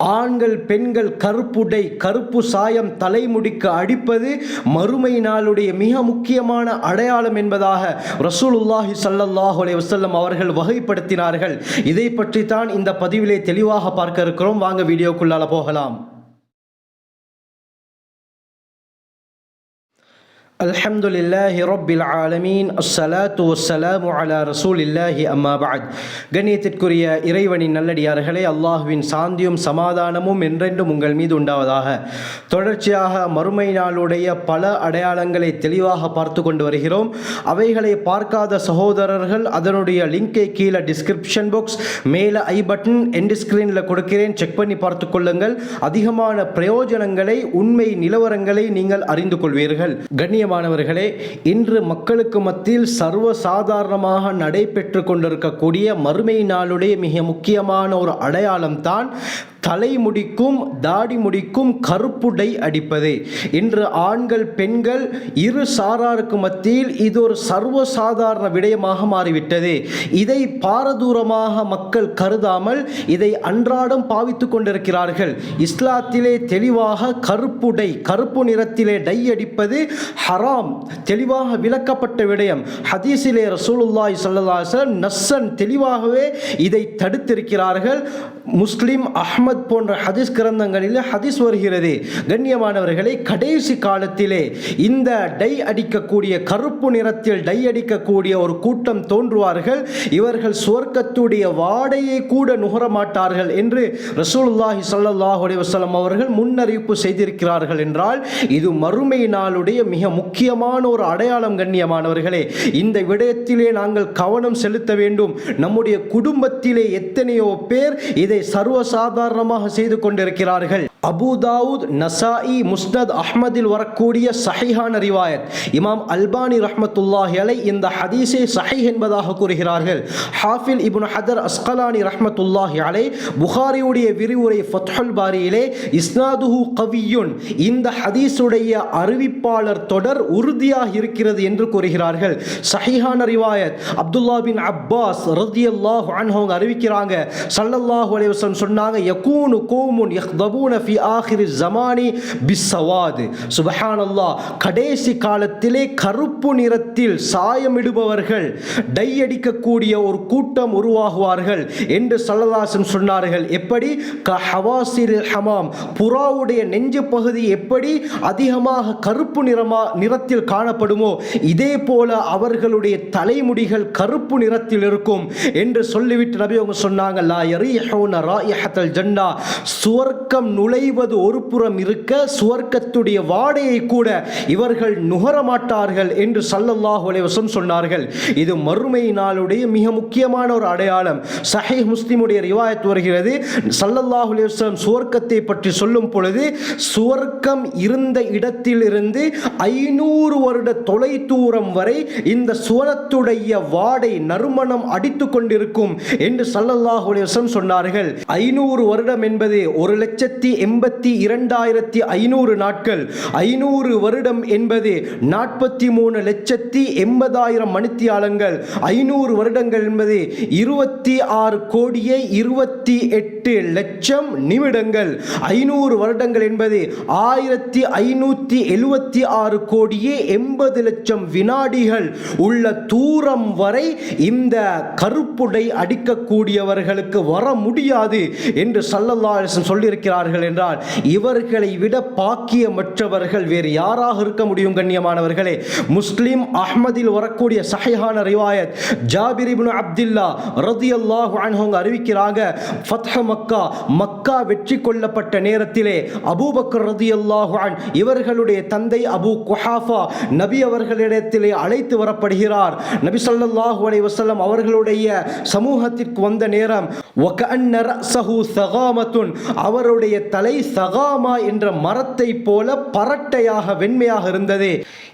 ஆண்கள் பெண்கள் கருப்புடை கருப்பு சாயம் தலைமுடிக்கு அடிப்பது மறுமை நாளுடைய மிக முக்கியமான அடையாளம் என்பதாக ரசூலுல்லாஹி ஸல்லல்லாஹு அலைஹி வஸல்லம் அவர்கள் வகைப்படுத்தினார்கள். இதை பற்றி தான் இந்த பதிவிலே தெளிவாக பார்க்க இருக்கிறோம். வாங்க வீடியோக்குள்ளால போகலாம். அல்ஹம்துலில்லாஹி ரப்பில் ஆலமீன் அஸ்ஸலாத்து வஸ்ஸலாமு அலா ரசூலில்லாஹி அம்மா பஅத். கண்ணியத்திற்குரிய இறைவனின் நல்லடியார்களே, அல்லாஹ்வின் சாந்தியும் சமாதானமும் என்றென்றும் உங்கள் மீது உண்டாவதாக. தொடர்ச்சியாக மறுமை நாளுடைய பல அடையாளங்களை தெளிவாக பார்த்து கொண்டு வருகிறோம். அவைகளை பார்க்காத சகோதரர்கள் அதனுடைய லிங்கை கீழே டிஸ்கிரிப்ஷன் பாக்ஸ் மேலே ஐ பட்டன் எண்ட் ஸ்கிரீனில் கொடுக்கிறேன், செக் பண்ணி பார்த்து கொள்ளுங்கள். அதிகமான பிரயோஜனங்களை உண்மை நிலவரங்களை நீங்கள் அறிந்து கொள்வீர்கள். மாணவர்களே, இன்று மக்களுக்கு மத்தியில் சர்வ சாதாரணமாக நடைபெற்று கொண்டிருக்கக்கூடிய மறுமை நாளுடைய மிக முக்கியமான ஒரு அடையாளம் தான் தலைமுடிக்கும் தாடி முடிக்கும் கருப்புடை அடிப்பது. இன்று ஆண்கள் பெண்கள் இரு சாராருக்கு மத்தியில் இது ஒரு சர்வசாதாரண விடயமாக மாறிவிட்டது. இதை பாரதூரமாக மக்கள் கருதாமல் இதை அன்றாடம் பாவித்துக் கொண்டிருக்கிறார்கள். இஸ்லாத்திலே தெளிவாக கருப்புடை கருப்பு நிறத்திலே டை அடிப்பது ஹராம், தெளிவாக விளக்கப்பட்ட விடயம். ஹதீஸிலே ரசூலுல்லாஹி ஸல்லல்லாஹு அலைஹி வஸல்லம் நஸ்ஸன் தெளிவாகவே இதை தடுத்திருக்கிறார்கள். முஸ்லிம், அஹ்மத் போன்ற ஹதீஸ் கிரந்தங்களில் ஹதீஸ் வருகிறது. கண்ணியமானவர்களை, கடைசி காலத்திலே இந்த டை அடிக்கக்கூடிய கருப்பு நிறத்தில் டை அடிக்கக்கூடிய ஒரு கூட்டம் தோன்றுவார்கள். இவர்கள் சுவர்க்கத்துடைய வாடையை கூட நுகர மாட்டார்கள் என்று ரசூலுல்லாஹி ஸல்லல்லாஹு அலைஹி வஸல்லம் அவர்கள் முன்னறிவிப்பு செய்திருக்கிறார்கள். என்றால் இது மறுமை நாளுடைய மிக முக்கியமான ஒரு அடையாளம். கண்ணியமானவர்களே, இந்த விடயத்திலே நாங்கள் கவனம் செலுத்த வேண்டும். நம்முடைய குடும்பத்திலே எத்தனையோ பேர் இதை சர்வசாதாரணமாக செய்து கொண்டிருக்கிறார்கள். அபூ தாவூத், நசாஇ, முஸ்னத் அஹ்மதில் வரக்கூடிய சஹீஹான ரிவாயத். இமாம் அல்பானி ரஹ்மத்துல்லாஹி அலைஹி இந்த ஹதீஸை சஹீஹ் என்பதாக கூறுகிறார்கள். ஹாஃபில் இப்னு ஹஜர் அஸ்கலானி ரஹ்மத்துல்லாஹி அலைஹி புகாரியுடைய விரிவுரை ஃபத்ஹுல் பாரியிலே இஸ்னாதுஹு கவியுன், இந்த ஹதீஸுடைய அறிவிப்பாளர் தொடர் உறுதியாக இருக்கிறது என்று கூறுகிறார்கள். சஹீஹான ரிவாயத். அப்துல்லா பின் அப்பாஸ் ரலியல்லாஹு அன்ஹு அறிவிக்கிறாங்க, ஸல்லல்லாஹு அலைஹி வஸல்லம் சொன்னாங்க, யகூனு கௌமுன் யக்தபூன ஃபி ஆகிரி ஸமானி பிஸ்ஸவாத். சுப்ஹானல்லாஹ், கடைசி காலத்திலே கருப்பு நிறத்தில் சாயமிடுபவர்கள், டை அடிக்கக்கூடிய ஒரு கூட்டம் உருவாகுவார்கள் என்று ஸல்லல்லாஹு அலைஹி வஸல்லம் சொன்னார்கள். எப்படி? கஹவாசில் ஹமாம், புறாவுடைய நெஞ்சு பகுதி எப்படி அதிகமாக கருப்பு நிறத்தில் காணப்படுமோ இதே போல அவர்களுடைய தலைமுடிகள் கருப்பு நிறத்தில் இருக்கும் என்று சொல்லிவிட்டு நபி அவங்க சொன்னாங்க, லா யரீஹூன ராயிஹத்தல் ஜன்னா, சுவர்க்கம் நுழைவது ஒரு புறம் இருக்க சுவர்க்கத்துடைய வாடையை கூட இவர்கள் நுகர மாட்டார்கள் என்று ஸல்லல்லாஹு அலைஹி வஸல்லம் சொன்னார்கள். இது மறுமை நாளுடைய மிக முக்கியமான ஒரு அடையாளம். சஹீஹ் முஸ்லிமுடைய ரிவாயத் வருகிறது. ஸல்லல்லாஹு அலைஹி வஸல்லம் சுவர்க்கத்தை பற்றி சொல்லும் பொழுது, சுவர்க்கம் இருந்த இடத்திலிருந்து 500 வருட தொலை தூரம் வரை இந்த சுவனத்துடைய வாடை நறுமணம் அடித்துக் கொண்டிருக்கும் என்று ஸல்லல்லாஹு அலைஹி வஸல்லம் சொன்னார்கள். 500 வருடம் என்பது 1,82,500 நாட்கள். 500 வருடம் என்பது 43,80,000 மணித்தியாலங்கள். 500 வருடங்கள் என்பது 26,28,00,000 நிமிடங்கள். 500 வருடங்கள் என்பது 1,576,80,00,000 வினாடிகள் உள்ள தூரம் வரை இந்த கருப்புடை அடிக்கக்கூடியவர்களுக்கு வர முடியாது என்று ஸல்லல்லாஹு அலைஹி வஸல்லம் சொல்லியிருக்கிறார்கள். என்றால் இவர்களை விட பாக்கியமற்றவர்கள் வேறு யாராக இருக்க முடியும்? கண்ணியமானவர்களே, முஸ்லிம் அஹ்மதில் வரக்கூடிய சஹீஹான ரிவாயத். ஜாபிர் இப்னு அப்துல்லா ரலியல்லாஹு அன்ஹு அறிவிக்கிறாங்க, ஃபத்ஹ் மக்கா, மக்கா வெற்றி கொள்ளப்பட்ட நேரத்திலே அபூபக்கர் ரலியல்லாஹு அன்ஹு இவர்களுடைய தந்தை அபூ குஹாஃபா நபி அவர்களிடத்திலே அழைத்து வரப்படுகிறார். நபி ஸல்லல்லாஹு அலைஹி வஸல்லம் அவர்களுடைய சமூகத்திற்கு வந்த நேரம், வகஅன்ன ரஸஹு ஸகாமத்துன், அவருடைய தலை தலை சகாமா என்ற மரத்தை போல பரட்டையாக வெண்மையாக இருந்தது.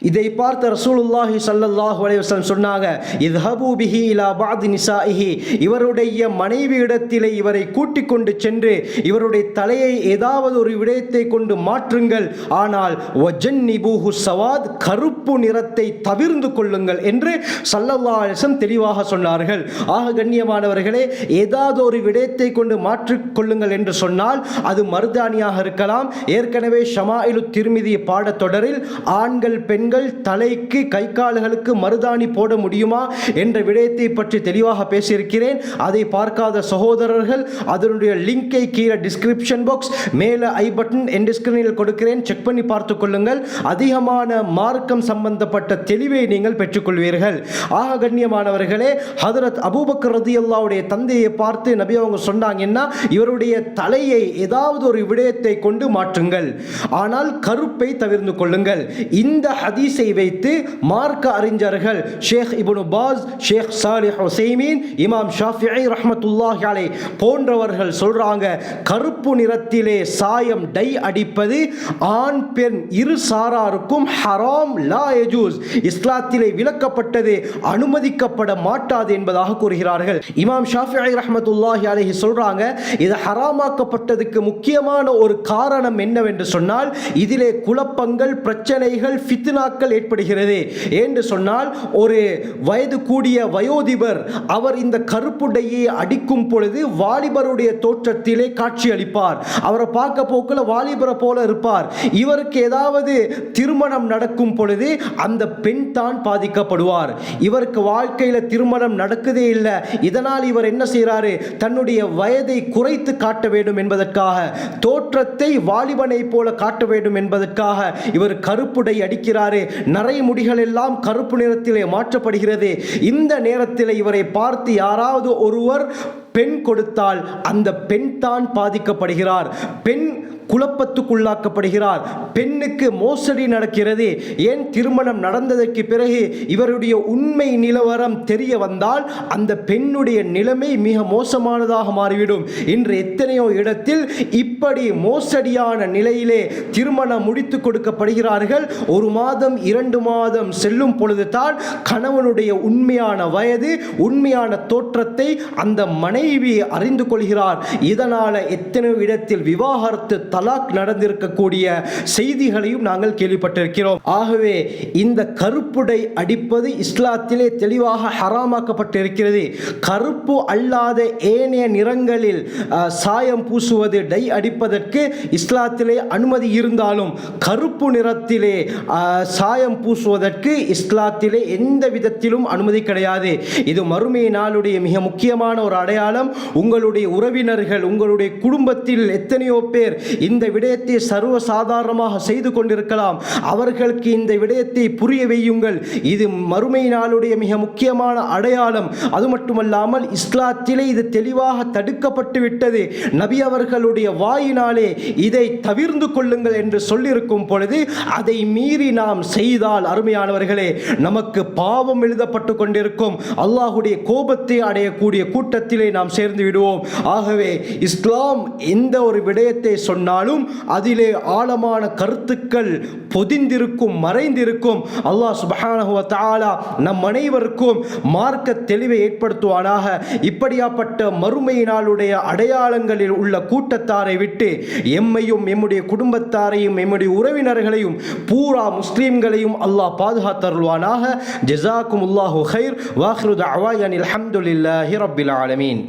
இதை பார்த்த ரசூலுல்லாஹி ஸல்லல்லாஹு அலைஹி வஸல்லம் சொன்னாங்க, இத்ஹபு பிஹி இலா பஅதி நிசாஇஹி, இவருடைய மனைவியிடத்திலே இவரை கூட்டிக் கொண்டு சென்று இவருடைய தலையை ஏதாவது ஒரு விடயத்தை கொண்டு மாற்றுங்கள், ஆனால் வஜன்னிபூஹு சவாத், கருப்பு நிறத்தை தவிர்ந்து கொள்ளுங்கள் என்று ஸல்லல்லாஹு அலைஹி வஸல்லம் தெளிவாக சொன்னார்கள். ஆக கண்ணியமானவர்களே, ஏதாவது ஒரு விடயத்தை கொண்டு மாற்றிக் கொள்ளுங்கள் என்று சொன்னால் அது மருதானியாக இருக்கலாம். ஏற்கனவே ஷமாயிலு திர்மிதி பாடத்தொடரில் ஆண்கள் பெண்கள் தலைக்கு கை கால்களுக்கு மருதாணி போட முடியுமா என்ற விடயத்தை பற்றி தெளிவாக பேசியிருக்கிறேன். அதை பார்க்காத சகோதரர்கள் அதனுடைய லிங்கை கீழே டிஸ்கிரிப்ஷன் பாக்ஸ் மேலே ஐ பட்டன் என் ஸ்கிரீனில் கொடுக்கிறேன், செக் பண்ணி பார்த்துக் கொள்ளுங்கள். அதிகமான மார்க்கம் சம்பந்தப்பட்ட தெளிவை நீங்கள் பெற்றுக்கொள்வீர்கள். ஆக கண்ணியமானவர்களே, ஹதரத் அபூபக்கர் ரலியல்லாஹுடைய தந்தையை பார்த்து நபி அவங்க சொன்னாங்கன்னா, இவருடைய தலையை ஏதாவது ஒரு விடயத்தை கொண்டு மாற்றுங்கள், ஆனால் கருப்பை தவிர்த்து கொள்ளுங்கள். இந்த ஹதீஸை வைத்து மார்க்க அறிஞர்கள் ஷேக் இப்னு பாஸ், ஷேக் சாலிஹ் உஸைமீன், இமாம் ஷாஃபிஈ ரஹ்மத்துல்லாஹி அலைஹி போன்றவர்கள் சொல்றாங்க, கருப்பு நிறத்திலே சாயம் டை அடிப்பது ஆண் பெண் இரு சாராருக்கும் ஹராம், லா யஜூஸ், இஸ்லாத்திலே விலக்கப்பட்டது, அனுமதிக்கப்பட மாட்டாது என்பதாக கூறுகிறார்கள். இமாம் ஷாஃபிஈ ரஹ்மத்துல்லாஹி அலைஹி சொல்றாங்க, இது ஹராமாக்கப்பட்டதுக்கு முக்கியமான ஒரு காரணம் என்னவென்று சொன்னால், இதிலே குழப்பங்கள், பிரச்சனைகள், ஃபித்னாக்கள் ஏற்படுகிறது. என்று சொன்னால், ஒரு வயது கூடிய வயோதிபர் அவர் இந்த கருப்புடையை அடிக்கும் பொழுது வாலிபருடைய தோற்றத்திலே காட்சி அளிப்பார். அவரை பார்க்க போக்குல வாலிபரை போல இருப்பார். இவருக்கு ஏதாவது திருமணம் நடக்கும் பொழுது அந்த பெண் தான் பாதிக்கப்படுவார். இவருக்கு வாழ்க்கையில திருமணம் நடக்குதே இல்லை. இதனால் இவர் என்ன செய்கிறாரு, தன்னுடைய வயதை குறைத்து காட்ட வேண்டும் என்பதற்காக, தோற்றத்தை வாலிபனை போல காட்ட வேண்டும் என்பதற்காக இவர் கருப்புடை அடிக்கிறாரு. நரை முடிகள் எல்லாம் கருப்பு நிறத்திலே மாற்றப்படுகிறது. இந்த நேரத்தில் இவரை பார்த்து யாராவது ஒருவர் பெண் கொடுத்தால் அந்த பெண் தான் பாதிக்கப்படுகிறார், பெண் குழப்பத்துக்குள்ளாக்கப்படுகிறார், பெண்ணுக்கு மோசடி நடக்கிறது. ஏன், திருமணம் நடந்ததற்கு பிறகு இவருடைய உண்மை நிலவரம் தெரிய வந்தால் அந்த பெண்ணுடைய நிலைமை மிக மோசமானதாக மாறிவிடும். இன்று எத்தனையோ இடத்தில் இப்படி மோசடியான நிலையிலே திருமணம் முடித்து கொடுக்கப்படுகிறார்கள். 1 மாதம் 2 மாதம் செல்லும் பொழுது தான் கணவனுடைய உண்மையான வயது, உண்மையான தோற்றத்தை அந்த மனைவி அறிந்து கொள்கிறார். இதனால் எத்தனை இடத்தில் விவாகரத்து, தலாக் நடந்திருக்கக்கூடிய செய்திகளையும் நாங்கள் கேள்விப்பட்டிருக்கிறோம். ஆகவே இந்த கருப்புடை அடிப்பது இஸ்லாத்திலே தெளிவாக ஹராமாக்கப்பட்டிருக்கிறது. கருப்பு அல்லாத ஏனைய நிறங்களில் சாயம் பூசுவது, டை அடிப்பதற்கு இஸ்லாத்திலே அனுமதி இருந்தாலும் கருப்பு நிறத்திலே சாயம் பூசுவதற்கு இஸ்லாத்திலே எந்த விதத்திலும் அனுமதி கிடையாது. இது மறுமை நாளுடைய மிக முக்கியமான ஒரு அடையாளம். உங்களுடைய உறவினர்கள், உங்களுடைய குடும்பத்தில் எத்தனையோ பேர் இந்த விடயத்தை சர்வசாதாரணமாக செய்து கொண்டிருக்கலாம். அவர்களுக்கு இந்த விடயத்தை புரிய வையுங்கள். இது மறுமை நாளுடைய மிக முக்கியமான அடையாளம். அது மட்டுமல்லாமல் இஸ்லாத்திலே இது தெளிவாக தடுக்கப்பட்டு விட்டது. நபி அவர்களுடைய வாயினாலே இதை தவிர்ந்து கொள்ளுங்கள் என்று சொல்லியிருக்கும் பொழுது அதை மீறி நாம் செய்தால், அருமையானவர்களே, நமக்கு பாவம் எழுதப்பட்டு கொண்டிருக்கும். அல்லாஹுடைய கோபத்தை அடையக்கூடிய கூட்டத்திலே நாம் சேர்ந்து விடுவோம். ஆகவே இஸ்லாம் எந்த ஒரு விடயத்தை சொன்னாலும் அதிலே ஆழமான கருத்துக்கள் பொதிந்திருக்கும், மறைந்திருக்கும். அல்லாஹ் சுப்ஹானஹு வ தஆலா நம் அனைவருக்கும் மார்க்க தெளிவை ஏற்படுத்துவானாக. இப்படியாப்பட்ட மறுமை நாளுடைய அடையாளங்களில் உள்ள கூட்டத்தாரை விட்டு எம்மையும், எம்முடைய குடும்பத்தாரையும், எம்முடைய உறவினர்களையும், பூரா முஸ்லிம்களையும் அல்லாஹ் பாதுகாத்தருள்வானாக. ஜஸாக்குமுல்லாஹு கைர். வாஹிரு தஅவானா அல்ஹம்துலில்லாஹி ரப்பில் ஆலமீன்.